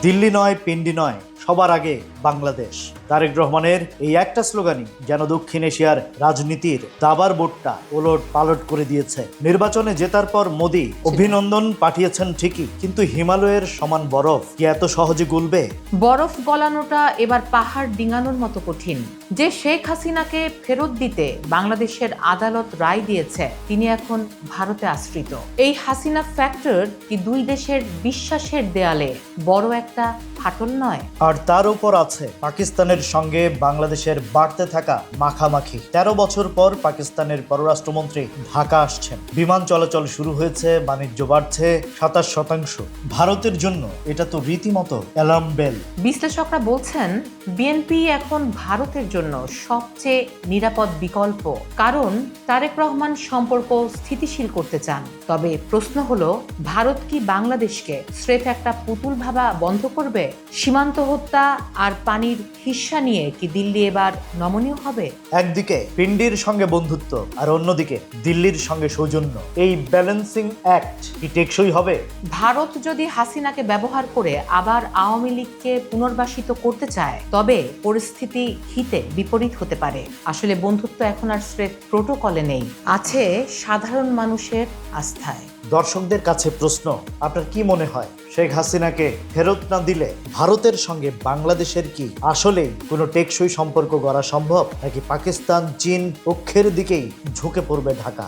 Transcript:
দিল্লি নয়, পিন্ডি নয়, সবার আগে বাংলাদেশ। তারেক রহমানের এই একটা স্লোগানই যেন দক্ষিণ এশিয়ার রাজনীতির দাবার বোর্ডটা ওলট পালট করে দিয়েছে। নির্বাচনে জেতার পর মোদি অভিনন্দন পাঠিয়েছেন ঠিকই, কিন্তু হিমালয়ের সমান বরফ কি এত সহজে গলবে? বরফ গলানোটা এবার পাহাড় ডিঙানোর মতো কঠিন। যে শেখ হাসিনাকে ফেরত দিতে বাংলাদেশের আদালত রায় দিয়েছে, তিনি এখন ভারতে আশ্রিত। এই হাসিনা ফ্যাক্টর কি দুই দেশের বিশ্বাসের দেয়ালে বড় একটা ফাটল নয়? আর তার উপর আছে পাকিস্তানের সঙ্গে বাংলাদেশের বাড়তে থাকা মাখামাখি। 13 বছর পর পাকিস্তানের পররাষ্ট্রমন্ত্রী ঢাকা আসছেন। বিমান চলাচল শুরু হয়েছে, বাণিজ্য বাড়ছে 27%। ভারতের জন্য এটা তো রীতিমতো অ্যালার্ম বেল। বিশ্লেষকরা বলছেন, বিএনপি এখন ভারতের জন্য সবচেয়ে নিরাপদ বিকল্প, কারণ তারেক রহমান সম্পর্ক স্থিতিশীল করতে চান। তবে প্রশ্ন হলো, ভারত কি বাংলাদেশকে স্রেফ একটা পুতুল ভাবা বন্ধ করবে? সীমান্ত হত্যা আর পানির হিস্সা নিয়ে কি দিল্লি এবার নমনীয় হবে? একদিকে পিন্ডির সঙ্গে বন্ধুত্ব, আর অন্যদিকে দিল্লির সঙ্গে সৌজন্য। এই ব্যালেন্সিং অ্যাক্ট কি টেকসই হবে? ভারত যদি হাসিনাকে ব্যবহার করে আবার আওয়ামী লীগকে পুনর্বাসিত করতে চায়, তবে পরিস্থিতি হিতে বিপরীত হতে পারে। আসলে বন্ধুত্ব এখন আর স্রেফ প্রোটোকলে নেই, আছে সাধারণ মানুষের আস্থায়। দর্শকদের কাছে প্রশ্ন, আপনার কি মনে হয়, শেখ হাসিনাকে ফেরত না দিলে ভারতের সঙ্গে বাংলাদেশের কি আসলে কোনো টেকসই সম্পর্ক গড়া সম্ভব, নাকি পাকিস্তান চীন পক্ষের দিকেই ঝুঁকে পড়বে ঢাকা?